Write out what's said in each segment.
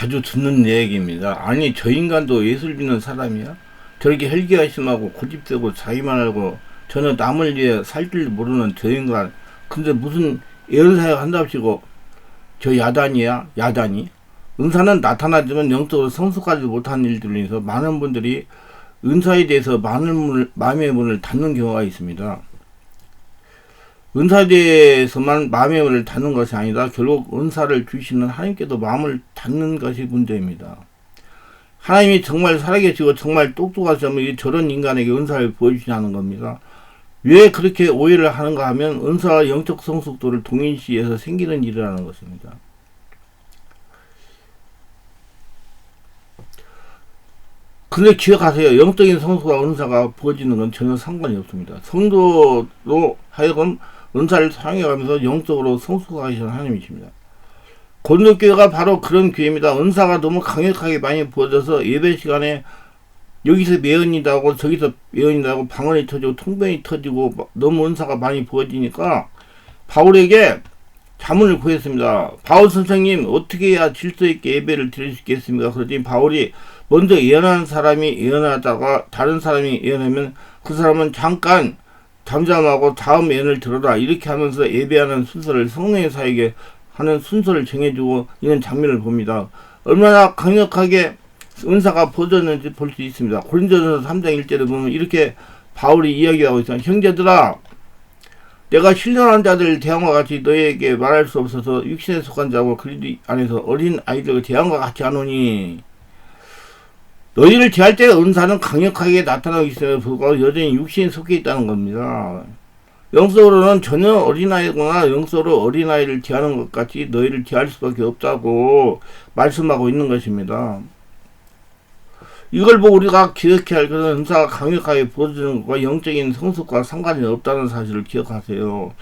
자주 듣는 얘기입니다. 아니 저 인간도 예술 믿는 사람이야? 저렇게 헬기화심하고 고집되고 자기만 알고 전혀 남을 위해 살 줄 모르는 저 인간, 근데 무슨 예언사역 한답시고 저 야단이야? 야단이? 은사는 나타나지만 영적으로 성숙하지 못한 일들로 인해서 많은 분들이 은사에 대해서 마음의 문을 닫는 경우가 있습니다. 은사에 대해서만 마음의 문을 닫는 것이 아니라 결국 은사를 주시는 하나님께도 마음을 닫는 것이 문제입니다. 하나님이 정말 살아계시고 정말 똑똑하시면 저런 인간에게 은사를 보여주시는 겁니다. 왜 그렇게 오해를 하는가 하면 은사와 영적 성숙도를 동일시해서 생기는 일이라는 것입니다. 근데 기억하세요. 영적인 성숙과 은사가 부어지는 건 전혀 상관이 없습니다. 성도로 하여금 은사를 사용해가면서 영적으로 성숙하시는 하나님이십니다. 고린도교회가 바로 그런 교회입니다. 은사가 너무 강력하게 많이 부어져서 예배 시간에 여기서 예언이다 하고 저기서 예언이다 하고 방언이 터지고 통변이 터지고 너무 은사가 많이 부어지니까 바울에게 자문을 구했습니다. 바울 선생님, 어떻게 해야 질서 있게 예배를 드릴 수 있겠습니까? 그러더니 바울이 먼저 예언하는 사람이 예언하다가 다른 사람이 예언하면 그 사람은 잠깐 잠잠하고 다음 예언을 들어라, 이렇게 하면서 예배하는 순서를, 성령의 사역에 하는 순서를 정해주고 이런 장면을 봅니다. 얼마나 강력하게 은사가 부어졌는지 볼 수 있습니다. 고린도전서 3장 1절에 보면 이렇게 바울이 이야기하고 있어요. 형제들아, 내가 신령한 자들을 대함과 같이 너희에게 말할 수 없어서 육신에 속한 자고 그리스도 안에서 어린 아이들과 대함과 같이 하노니, 너희를 대할 때 은사는 강력하게 나타나고 있음에도 불구하고 여전히 육신에 속해 있다는 겁니다. 영적으로는 전혀 어린아이거나 영적으로 어린아이를 대하는 것 같이 너희를 대할 수밖에 없다고 말씀하고 있는 것입니다. 이걸 보고 우리가 기억해야 할 것은 은사가 강력하게 부어지는 것과 영적인 성숙과 상관이 없다는 사실을 기억하세요.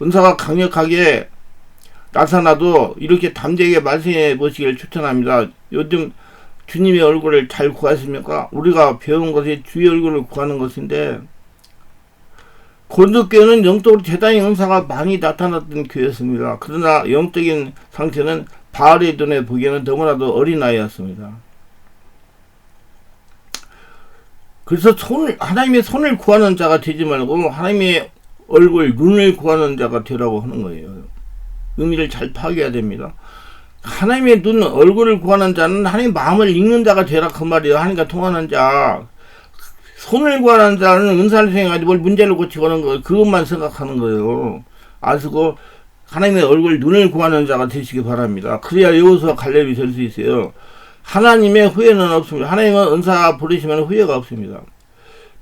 은사가 강력하게 나타나도 이렇게 담대하게 말씀해 보시기를 추천합니다. 요즘 주님의 얼굴을 잘 구하십니까? 우리가 배운 것이 주의 얼굴을 구하는 것인데, 고린도교회는 영적으로 대단히 은사가 많이 나타났던 교회였습니다. 그러나 영적인 상태는 바알의 눈에 보기에는 너무나도 어린아이였습니다. 그래서 하나님의 손을 구하는 자가 되지 말고 하나님의 얼굴, 눈을 구하는 자가 되라고 하는 거예요. 의미를 잘 파악해야 됩니다. 하나님의 눈, 얼굴을 구하는 자는 하나님의 마음을 읽는 자가 되라, 그 말이에요. 하나님과 통하는 자. 손을 구하는 자는 은사를 수행하지 뭘 문제를 고치고 하는 거, 그것만 생각하는 거예요. 아시고 하나님의 얼굴, 눈을 구하는 자가 되시기 바랍니다. 그래야 여호수아 갈렙이 될 수 있어요. 하나님의 후회는 없습니다. 하나님은 은사 부르시면 후회가 없습니다.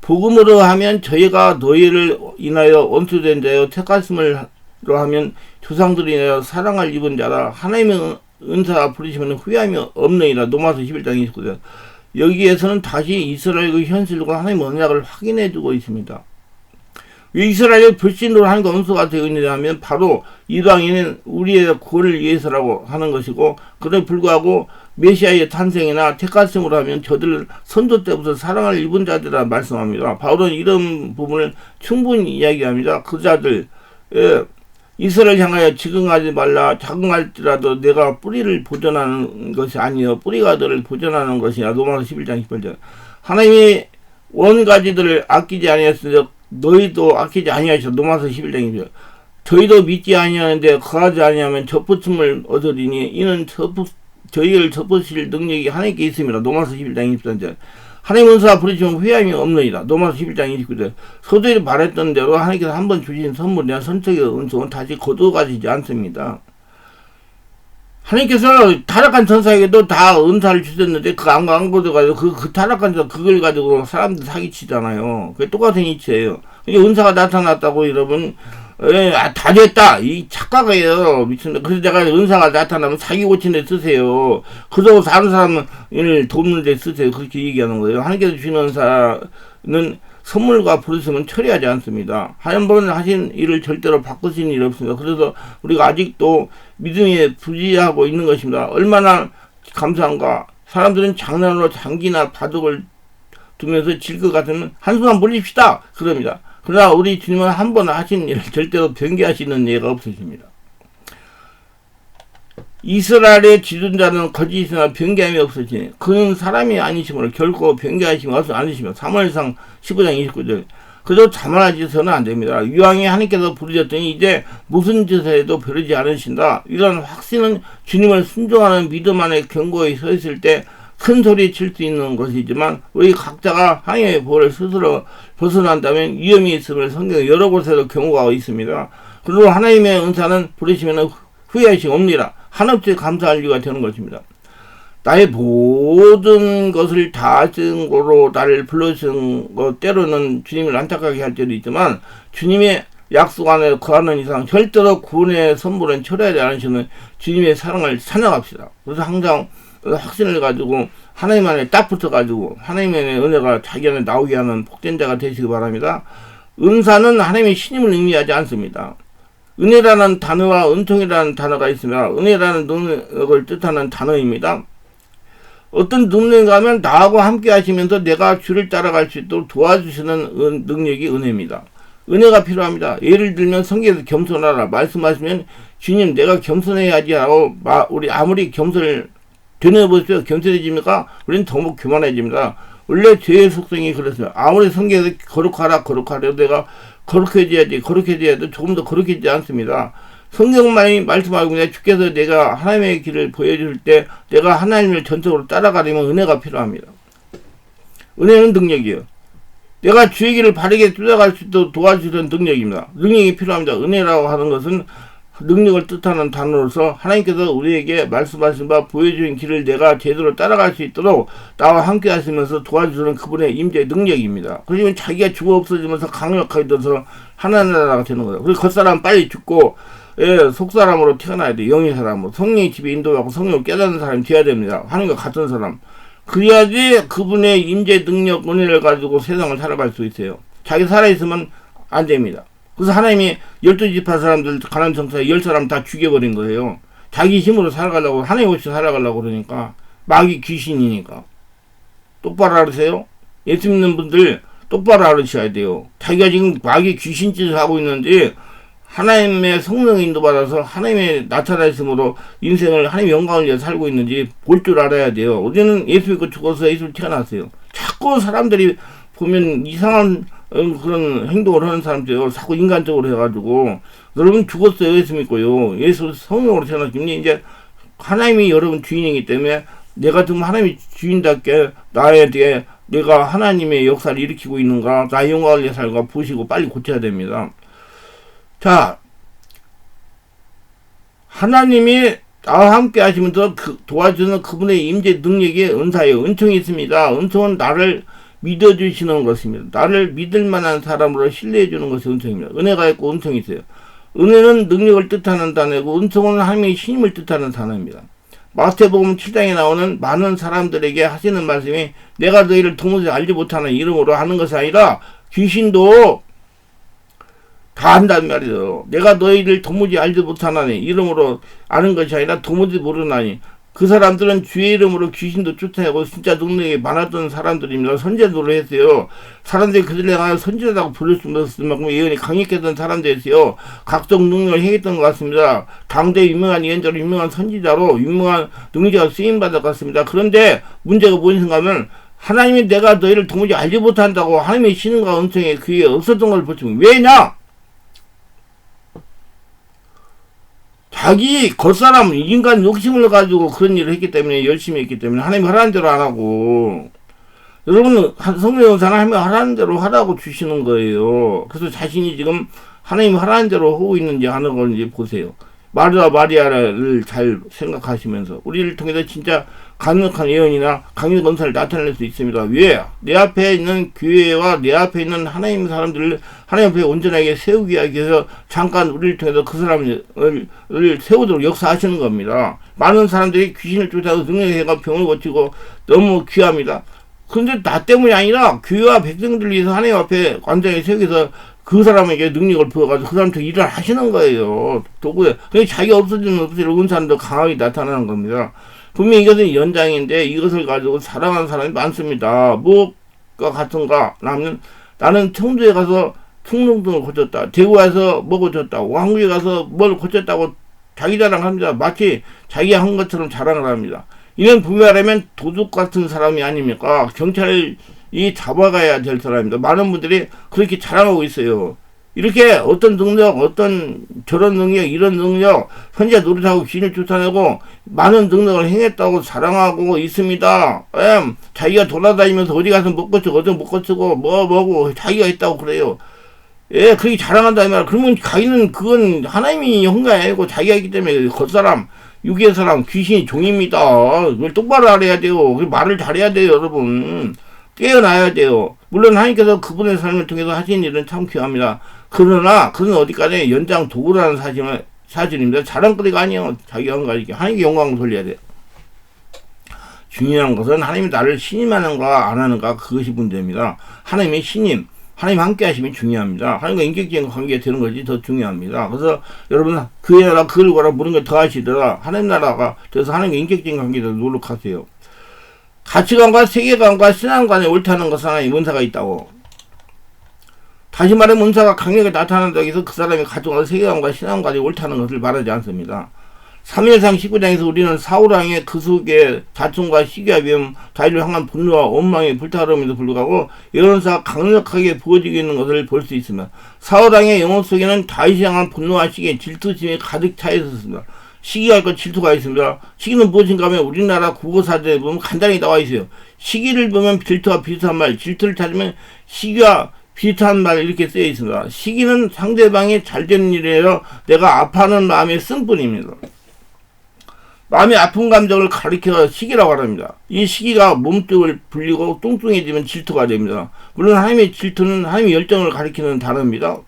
복음으로 하면 저희가 너희를 인하여 원수된 자여 택하심으로 하면 조상들이 인하여 사랑을 입은 자라. 하나님의 은사 부르시면 후회함이 없느니라. 로마서 11장 29절. 여기에서는 다시 이스라엘의 현실과 하나님의 언약을 확인해 주고 있습니다. 왜 이스라엘의 불신으로 하는 원수가 되느냐면 바로 이방인은 우리의 구원을 위해서라고 하는 것이고, 그에 불구하고 메시아의 탄생이나 택하심으로 하면 저들 선조 때부터 사랑을 입은 자들이라 말씀합니다. 바울은 이런 부분을 충분히 이야기합니다. 그 자들, 이스라엘 향하여 지금하지 말라. 자긍할지라도 내가 뿌리를 보존하는 것이 아니요 뿌리가 너를 보존하는 것이야. 로마서 11장 18절. 하나님이 원가지들을 아끼지 아니하였으니 너희도 아끼지 아니하시오. 로마서 11장 2절. 저희도 믿지 아니하는데 거하지 아니하면 접붙음을 얻으리니 이는 저희를 접붙일 능력이 하나님께 있습니다. 로마서 11장 23절. 하나님 은사 부르시면 후회함이 없느니라. 로마서 11장 29절. 서두에 말했던 대로 하나님께서 한번 주신 선물이나 선택의 은총은 다시 거두어가지지 않습니다. 하나님께서 타락한 천사에게도 다 은사를 주셨는데 안 거둬가지고 그 타락한 천사 그걸 가지고 사람들 사기치잖아요. 그게 똑같은 이치예요. 은사가 나타났다고 여러분 다 됐다, 이 착각이에요. 미친다. 그래서 내가 은사가 나타나면 사기 고치는 데 쓰세요. 그러고 다른 사람을 돕는 데 쓰세요. 그렇게 얘기하는 거예요. 하나님께서 주시는 은사는 선물과 부르심은 처리하지 않습니다. 한 번 하신 일을 절대로 바꾸시는 일이 없습니다. 그래서 우리가 아직도 믿음에 부지하고 있는 것입니다. 얼마나 감사한가. 사람들은 장난으로 장기나 바둑을 두면서 질 것 같으면 한숨만 몰립시다, 그럽니다. 그러나 우리 주님은 한 번 하신 일을 절대로 변개하시는 예가 없으십니다. 이스라엘의 지존자는 거짓이나 변개함이 없으시니 그는 사람이 아니시므로 결코 변개하심이 않으시며 사무엘상 15장 29절 그저 자만하지서는 안됩니다. 이왕에 하나님께서 부르셨더니 이제 무슨 짓을 해도 벼르지 않으신다. 이런 확신은 주님을 순종하는 믿음 안에 견고히 서 있을 때 큰 소리 칠 수 있는 것이지만 우리 각자가 하나님의 보호를 스스로 벗어난다면 위험이 있음을 성경에 여러 곳에서 경고하고 있습니다. 그리고 하나님의 은사는 부르시면 후회하시 옵니다. 한없이 감사할 이유가 되는 것입니다. 나의 모든 것을 다 쓴 거로 나를 불러주신 것 때로는 주님을 안타깝게 할 때도 있지만 주님의 약속 안에 거하는 이상 절대로 구원의 선물은 철회하지 않으시는 주님의 사랑을 찬양합시다. 그래서 항상 확신을 가지고 하나님 안에 딱 붙어가지고 하나님의 은혜가 자기 안에 나오게 하는 복된 자가 되시기 바랍니다. 은사는 하나님의 신임을 의미하지 않습니다. 은혜라는 단어와 은총이라는 단어가 있으며 은혜라는 능력을 뜻하는 단어입니다. 어떤 능력인가 하면 나하고 함께 하시면서 내가 주를 따라갈 수 있도록 도와주시는 능력이 은혜입니다. 은혜가 필요합니다. 예를 들면 성경에서 겸손하라 말씀하시면 주님 내가 겸손해야지 하고 우리 아무리 겸손을 되뇌보십시오. 겸손해집니까? 우리는 더욱 교만해집니다. 원래 죄의 속성이 그렇습니다. 아무리 성경에서 거룩하라 해도 내가 거룩해져야지 조금 더 거룩해지지 않습니다. 성경만이 말씀하고 있는데 주께서 내가 하나님의 길을 보여줄 때 내가 하나님을 전적으로 따라가려면 은혜가 필요합니다. 은혜는 능력이에요. 내가 주의 길을 바르게 쫓아갈 수 있도록 도와주는 능력입니다. 능력이 필요합니다. 은혜라고 하는 것은 능력을 뜻하는 단어로서 하나님께서 우리에게 말씀하신 바 보여주신 길을 내가 제대로 따라갈 수 있도록 나와 함께 하시면서 도와주는 그분의 임재의 능력입니다. 그러면 자기가 죽어 없어지면서 강력하게 돼서 하나님 나라가 되는 거예요. 그리고 겉사람 빨리 죽고 속사람으로 태어나야 돼. 영의 사람으로. 성령의 집에 인도하고 성령을 깨닫는 사람이 되어야 됩니다. 하나님과 같은 사람. 그래야지 그분의 임재 능력 은혜를 가지고 세상을 살아갈 수 있어요. 자기 살아있으면 안 됩니다. 그래서 하나님이 12지파 사람들 가나안 정사에 10사람 다 죽여버린 거예요. 자기 힘으로 살아가려고 하나님 없이 살아가려고 그러니까 마귀 귀신이니까. 똑바로 알으세요? 예수 믿는 분들 똑바로 알으셔야 돼요. 자기가 지금 마귀 귀신짓을 하고 있는데 하나님의 성령 인도받아서 하나님의 나타나심으로 인생을 하나님의 영광을 위해 살고 있는지 볼 줄 알아야 돼요. 우리는 예수 믿고 죽어서 예수를 태어났어요. 자꾸 사람들이 보면 이상한 그런 행동을 하는 사람들이요. 자꾸 인간적으로 해가지고 여러분 죽었어요. 예수 믿고요. 예수 성령으로 태어났으면 이제 하나님이 여러분 주인이기 때문에 내가 좀 하나님이 주인답게 나에 대해 내가 하나님의 역사를 일으키고 있는가 나의 영광을 위해 살가 보시고 빨리 고쳐야 됩니다. 자, 하나님이 나와 함께 하시면서 도와주는 그분의 임재 능력의 은사예요. 은총이 있습니다. 은총은 나를 믿어주시는 것입니다. 나를 믿을 만한 사람으로 신뢰해주는 것이 은총입니다. 은혜가 있고 은총이 있어요. 은혜는 능력을 뜻하는 단어이고 은총은 하나님의 신임을 뜻하는 단어입니다. 마태복음 7장에 나오는 많은 사람들에게 하시는 말씀이 내가 너희를 도무지 알지 못하는 이름으로 하는 것이 아니라 귀신도 다 안다는 말이에요. 내가 너희를 도무지 알지 못하나니 이름으로 아는 것이 아니라 도무지 모르나니 그 사람들은 주의 이름으로 귀신도 쫓아내고 진짜 능력이 많았던 사람들입니다. 선제도를 했어요. 사람들이 그들을 향하여 선지자라고 부를 수 없을 만큼 예언이 강력했던 사람들이었어요. 각종 능력을 행했던 것 같습니다. 당대 유명한 예언자로 유명한 선지자로 유명한 능력자가 쓰임받을 것 같습니다. 그런데 문제가 무엇인가 하면 하나님이 내가 너희를 도무지 알지 못한다고 하나님의 신음과 은총에 그게 없었던 걸 보시면 왜냐? 자기 겉사람 인간 욕심을 가지고 그런 일을 했기 때문에 열심히 했기 때문에 하나님이 하라는 대로 안 하고 여러분은 성령 영사는 하나님이 하라는 대로 하라고 주시는 거예요. 그래서 자신이 지금 하나님이 하라는 대로 하고 있는지 안 하고 있는지 보세요. 마리아를 잘 생각하시면서 우리를 통해서 진짜 강력한 예언이나 강력 은사를 나타낼 수 있습니다. 왜? 내 앞에 있는 교회와 내 앞에 있는 하나님 사람들을 하나님 앞에 온전하게 세우기 위해서 잠깐 우리를 통해서 그 사람을 세우도록 역사하시는 겁니다. 많은 사람들이 귀신을 쫓아서 능력해가 병을 고치고 너무 귀합니다. 그런데 나 때문이 아니라 교회와 백성들을 위해서 하나님 앞에 완전히 세우기서 그 사람에게 능력을 부어가지고 그 사람한테 일을 하시는 거예요. 도구에. 근데 자기가 없어지는 은사는 더 강하게 나타나는 겁니다. 분명히 이것은 연장인데 이것을 가지고 사랑하는 사람이 많습니다. 뭐가 같은가? 나는 청주에 가서 충농등을 고쳤다. 대구에 가서 뭐 고쳤다. 왕구에 가서 뭘 고쳤다고 자기 자랑합니다. 마치 자기가 한 것처럼 자랑을 합니다. 이런 분별하면 도둑 같은 사람이 아닙니까? 경찰이 잡아가야 될 사람입니다. 많은 분들이 그렇게 자랑하고 있어요. 이렇게 어떤 능력, 어떤 저런 능력, 이런 능력, 현재 노릇하고 귀신을 쫓아내고 많은 능력을 행했다고 자랑하고 있습니다. 자기가 돌아다니면서 어디 가서 못 거치고, 어디 못 거치고, 뭐고, 자기가 있다고 그래요. 예, 그렇게 자랑한다, 이 말. 그러면 자기는 그건 하나님이 한 게 아니고 자기가 있기 때문에 겉사람, 육의 사람, 귀신이 종입니다. 그걸 똑바로 알아야 돼요. 말을 잘해야 돼요, 여러분. 깨어나야 돼요. 물론 하나님께서 그분의 삶을 통해서 하신 일은 참 귀합니다. 그러나 그는 어디까지 연장 도구라는 사실입니다. 자랑거리가 아니에요. 자기가 한 가지 하나님께 영광을 돌려야 돼요. 중요한 것은 하나님이 나를 신임하는가 안 하는가 그것이 문제입니다. 하나님의 신임, 하나님 함께 하심이 중요합니다. 하나님과 인격적인 관계가 되는 것이 더 중요합니다. 그래서 여러분 그의 나라 그를 구하라 모든 걸 더하시더라. 하나님 나라가 돼서 하나님과 인격적인 관계에 노력하세요. 가치관과 세계관과 신앙관에 옳다는 것은 하나님 은사가 있다고. 다시 말하면 은사가 강력하게 나타난다고 해서 그 사람의 가치관과 세계관과 신앙관에 옳다는 것을 말하지 않습니다. 3일상 19장에서 우리는 사울왕의 그 속에 다툼과 시기와 위험, 다윗을 향한 분노와 원망의 불타오름에도 불구하고 예언사가 강력하게 부어지고 있는 것을 볼 수 있습니다. 사울왕의 영혼 속에는 다윗을 향한 분노와 시기, 질투심이 가득 차 있었습니다. 시기가 있고 질투가 있습니다. 시기는 무엇인가 하면 우리나라 국어사전에 보면 간단히 나와 있어요. 시기를 보면 질투와 비슷한 말, 질투를 찾으면 시기와 비슷한 말 이렇게 쓰여 있습니다. 시기는 상대방이 잘되는 일이에요. 내가 아파하는 마음의 쓴뿐입니다. 마음의 아픈 감정을 가리켜 시기라고 합니다. 이 시기가 몸뚱을 불리고 뚱뚱해지면 질투가 됩니다. 물론 하나님의 질투는 하나님의 열정을 가리키는 단어입니다.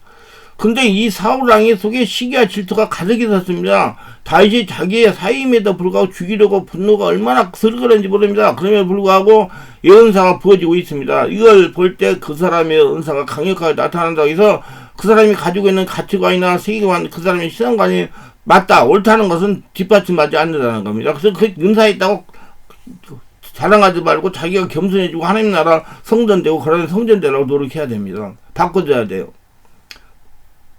근데 이 사울왕의 속에 시기와 질투가 가득 있었습니다. 다윗이 자기의 사임에도 불구하고 죽이려고 분노가 얼마나 서글한지 모릅니다. 그럼에도 불구하고 예언사가 부어지고 있습니다. 이걸 볼 때 그 사람의 은사가 강력하게 나타난다고 해서 그 사람이 가지고 있는 가치관이나 세계관, 그 사람의 신앙관이 맞다, 옳다는 것은 뒷받침하지 않는다는 겁니다. 그래서 그 은사에 있다고 자랑하지 말고 자기가 겸손해지고 하나님 나라 성전되고 그러는 성전되라고 노력해야 됩니다. 바꿔줘야 돼요.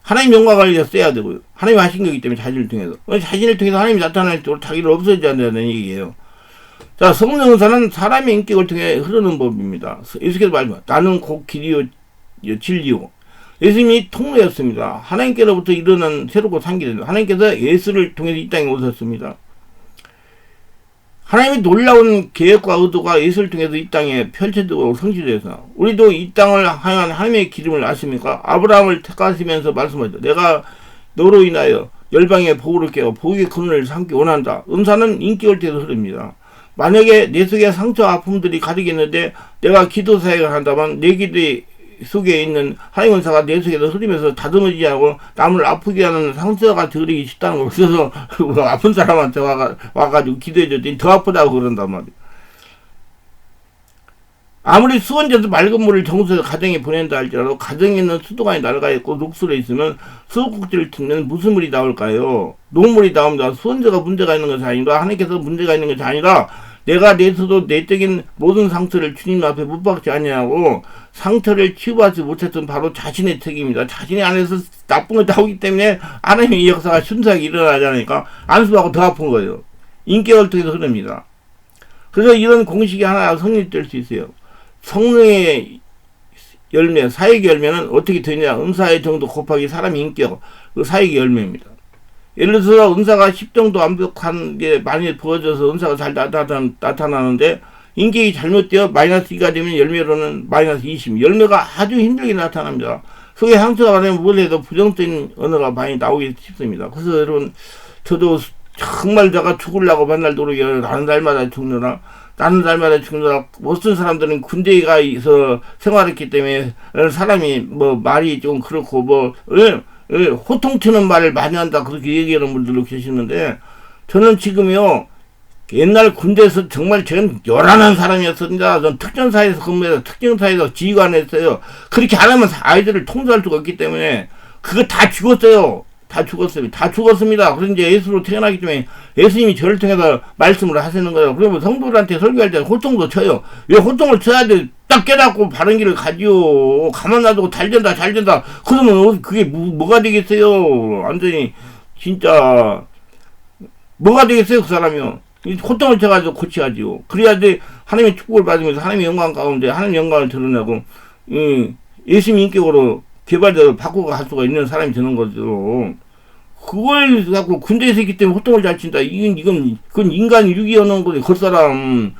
하나님 영광을 위해서 써야 되고요. 하나님이 하신 거기 때문에 자신을 통해서. 자신을 통해서 하나님이 나타날 때 자기를 없애지 않는다는 얘기예요. 자, 성령 은사는 사람의 인격을 통해 흐르는 법입니다. 예수께서 말합니다. 나는 곧 길이요 진리요. 예수님이 통로였습니다. 하나님께로부터 이르는 새롭고 상기된 하나님께서 예수를 통해서 이 땅에 오셨습니다. 하나님의 놀라운 계획과 의도가 예수를 통해서 이 땅에 펼쳐지고 성취되어서 우리도 이 땅을 향한 하나님의 기름을 아십니까? 아브라함을 택하시면서 말씀하죠. 내가 너로 인하여 열방의 복을 깨고 복의 근원을 삼기 원한다. 은사는 인격을 통해서 흐릅니다. 만약에 내 속에 상처와 아픔들이 가득 있는데 내가 기도 사역을 한다면 내 기도에 속에 있는 하나님 은사가 내 속에서 흐르면서 다듬어지지 않고 남을 아프게 하는 상처가 들이기 쉽다는 거. 그래서 아픈 사람한테 와가지고 기도해줬더니 더 아프다고 그런단 말이에요. 아무리 수원제도 맑은 물을 정수해서 가정에 보낸다 할지라도 가정에 있는 수도관이 낡아 있고 녹슬어 있으면 수도꼭지를 틀면 무슨 물이 나올까요? 녹물이 나옵니다. 수원제가 문제가 있는 것이 아니라 하나님께서 문제가 있는 것이 아니라 내가 내서도 내적인 모든 상처를 주님 앞에 못 박지 아니하고 상처를 치유하지 못했던 바로 자신의 책임입니다. 자신의 안에서 나쁜 걸 나오기 때문에 하나님의 이 역사가 순수하게 일어나지 않으니까 안수하고 더 아픈 거예요. 인격을 통해서 흐릅니다. 그래서 이런 공식이 하나 성립될 수 있어요. 성령의 열매, 사역의 열매는 어떻게 되냐? 은사의 정도 곱하기 사람의 인격, 그 사역의 열매입니다. 예를 들어서 은사가 10 정도 완벽한 게 많이 부어져서 은사가 잘 나타나는데 인격이 잘못되어 마이너스 2가 되면 열매로는 마이너스 20. 열매가 아주 힘들게 나타납니다. 속에 상처가 많으면 무엇에도 부정적인 언어가 많이 나오기 쉽습니다. 그래서 여러분 저도 정말 내가 죽으려고 맨날 노력해요. 나는 날마다 죽느라. 나는 날마다 죽느라. 못쓴 사람들은 군대에 가서 생활했기 때문에 사람이 뭐 말이 좀 그렇고 호통치는 말을 많이 한다 그렇게 얘기하는 분들도 계시는데 저는 지금요 옛날 군대에서 정말 저는 요란한 사람이었습니다. 전 특전사에서 근무해서 특전사에서 지휘관했어요. 그렇게 안 하면 아이들을 통제할 수가 없기 때문에 그거 다 죽었어요. 다 죽었습니다. 그래서 이제 예수로 태어나기 때문에 예수님이 저를 통해서 말씀을 하시는 거예요. 그러면 성도들한테 설교할 때 호통도 쳐요. 왜 호통을 쳐야 돼? 딱 깨닫고 바른 길을 가지요. 가만 놔두고 잘 된다. 그러면 그게 뭐가 되겠어요? 완전히 진짜 뭐가 되겠어요, 그 사람이요? 호통을 쳐가지고 고쳐야지요. 그래야지 하나님의 축복을 받으면서 하나님의 영광 가운데 하나님의 영광을 드러내고, 예수님 인격으로 개발되어 바꾸고 갈 수가 있는 사람이 되는 거죠. 그걸 갖고 군대에서 있기 때문에 호통을 잘 친다. 그건 인간 유기하는 거지, 그 사람.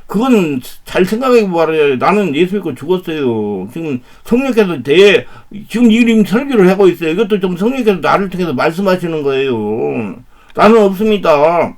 그건 잘 생각해 봐야 나는 예수 믿고 죽었어요. 지금 성령께서 지금 이름 설교를 하고 있어요. 이것도 좀 성령께서 나를 통해서 말씀하시는 거예요. 나는 없습니다.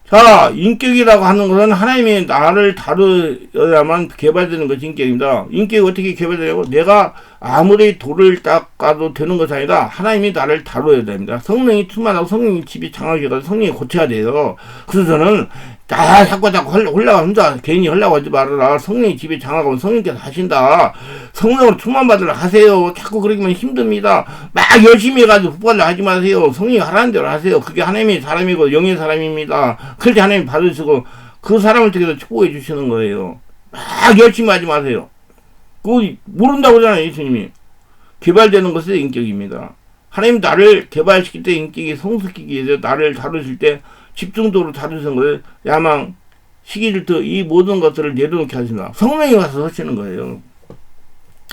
자, 인격이라고 하는 것은 하나님이 나를 다루어야만 개발되는 것이 인격입니다. 인격이 어떻게 개발되냐고? 내가 아무리 돌을 닦아도 되는 것이 아니라 하나님이 나를 다루어야 됩니다. 성령이 충만하고 성령이 집이 장악해가지고 성령이 고쳐야 돼요. 그래서 저는 자꾸 혼자 괜히 하려고 하지 말아라. 성령이 집에 장악하면 성령께서 하신다. 성령으로 충만받으라 하세요. 자꾸 그러기만 힘듭니다. 막 열심히 해가지고 후발을 하지 마세요. 성령이 하라는 대로 하세요. 그게 하나님의 사람이고 영의 사람입니다. 그럴 때 하나님 받으시고 그 사람을 통해서 축복해 주시는 거예요. 막 열심히 하지 마세요. 그거 모른다고 하잖아요, 예수님이. 개발되는 것이 인격입니다. 하나님 나를 개발시킬 때 인격이 성숙하기 위해서 나를 다루실 때 집중도로 다루시는 거예요. 야망, 시기질투, 이 모든 것들을 내려놓게 하신다. 성령이 와서 하시는 거예요.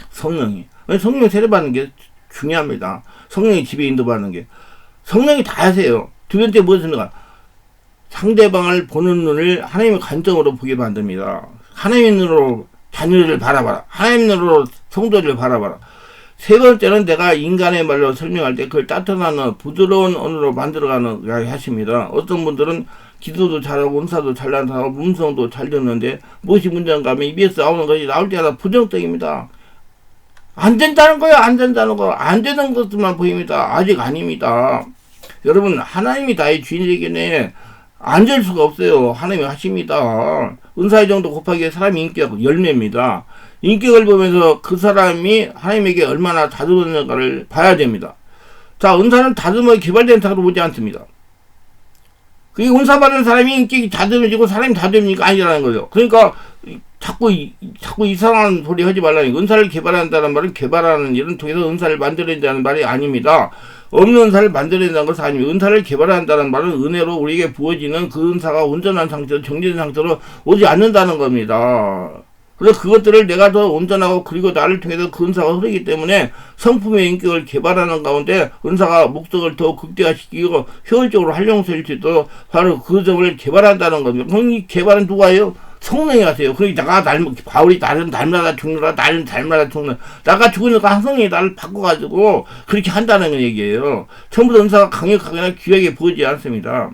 성령이 세례받는 게 중요합니다. 성령이 집에 인도받는 게. 성령이 다 하세요. 두 번째 무엇인가? 상대방을 보는 눈을 하나님의 관점으로 보게 만듭니다. 하나님의 눈으로 자녀를 바라봐라. 하나님의 눈으로 성도를 바라봐라. 세 번째는 내가 인간의 말로 설명할 때 그걸 따뜻한 부드러운 언어로 만들어가는 이야기 하십니다. 어떤 분들은 기도도 잘하고 은사도 잘 나타나고 음성도 잘 듣는데 무엇이 문제인가 하면 입에서 나오는 것이 나올 때마다 부정적입니다. 안 된다는 거야, 안 된다는 거. 안 되는 것들만 보입니다. 아직 아닙니다. 여러분, 하나님이 나의 주인에게는 안 될 수가 없어요. 하나님이 하십니다. 은사의 정도 곱하기 사람의 인격 열매입니다. 인격을 보면서 그 사람이 하나님에게 얼마나 다듬었는가를 봐야 됩니다. 자, 은사는 다듬어 개발된 사람으로 보지 않습니다. 그게 은사 받은 사람이 인격이 다듬어지고 사람이 다듬으니까 아니라는 거죠. 그러니까 자꾸 이상한 소리 하지 말라니까. 은사를 개발한다는 말은 개발하는 일은 통해서 은사를 만들어낸다는 말이 아닙니다. 없는 은사를 만들어낸다는 것은 아닙니다. 은사를 개발한다는 말은 은혜로 우리에게 부어지는 그 은사가 온전한 상태로 정제된 상태로 오지 않는다는 겁니다. 그래서 그것들을 내가 더 온전하고 그리고 나를 통해서 그 은사가 흐르기 때문에 성품의 인격을 개발하는 가운데 은사가 목적을 더 극대화시키고 효율적으로 활용될 수 있도록 바로 그 점을 개발한다는 겁니다. 그럼 이 개발은 누가 해요? 성령이 하세요. 그러니까 바울이 나는 날마다 죽느라 나는 날마다 죽느라 나가 죽으니까 성령이 나를 바꿔가지고 그렇게 한다는 얘기예요. 전부 은사가 강력하거나 귀하게 부어지지 않습니다.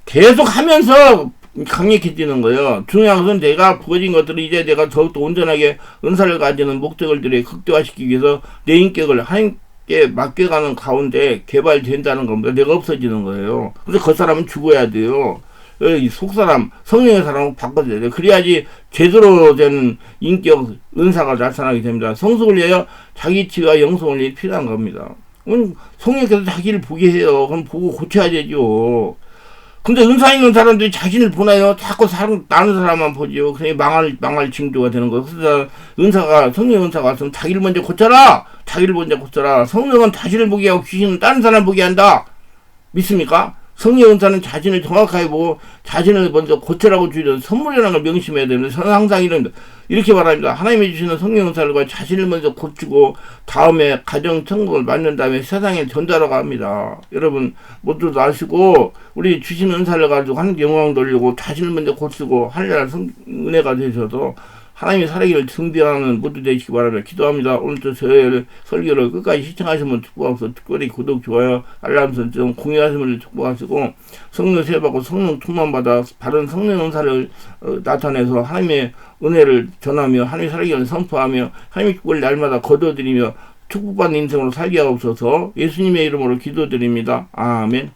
계속 하면서 강력해지는 거예요. 중요한 것은 내가 부어진 것들을 이제 내가 더욱더 온전하게 은사를 가지는 목적을 극대화시키기 위해서 내 인격을 하나님께 맡겨가는 가운데 개발된다는 겁니다. 내가 없어지는 거예요. 그래서 그 사람은 죽어야 돼요. 이 속사람, 성령의 사람을 바꿔줘야 돼요. 그래야지 제대로 된 인격, 은사가 나타나게 됩니다. 성숙을 위하여 자기 치유와 영성을 위해 필요한 겁니다. 성령께서 자기를 보게 해요. 그럼 보고 고쳐야 되죠. 근데 은사 있는 사람들이 자신을 보나요? 자꾸 나는 사람만 보지요. 그냥 망할 징조가 되는 거예요. 그래서 성령 은사가 왔으면 자기를 먼저 고쳐라! 자기를 먼저 고쳐라. 성령은 자신을 보게 하고 귀신은 다른 사람을 보게 한다. 믿습니까? 성령 은사는 자신을 정확하게 보고 자신을 먼저 고쳐라고 주는 선물이라는 걸 명심해야 됩니다. 저는 항상 이렇게 말합니다. 하나님이 주시는 성령 은사를 자신을 먼저 고치고 다음에 가정 천국을 만든 다음에 세상에 전달하고 합니다. 여러분 모두도 아시고 우리 주시는 은사를 가지고 하나님 영광 돌리고 자신을 먼저 고치고 하늘나라 은혜가 되셔서 하나님의 살아기를 증빙하는 모두 되시기 바랍니다. 기도합니다. 오늘도 저의 설교를 끝까지 시청하시면 축복하셔서 특별히 구독, 좋아요, 알람 설정, 공유하시면 축복하시고 성령 세례받고 성령 충만받아 바른 성령 은사를 나타내서 하나님의 은혜를 전하며 하나님의 살아기를 선포하며 하나님의 축복을 날마다 거둬들이며 축복받는 인생으로 살게 하옵소서. 예수님의 이름으로 기도드립니다. 아멘.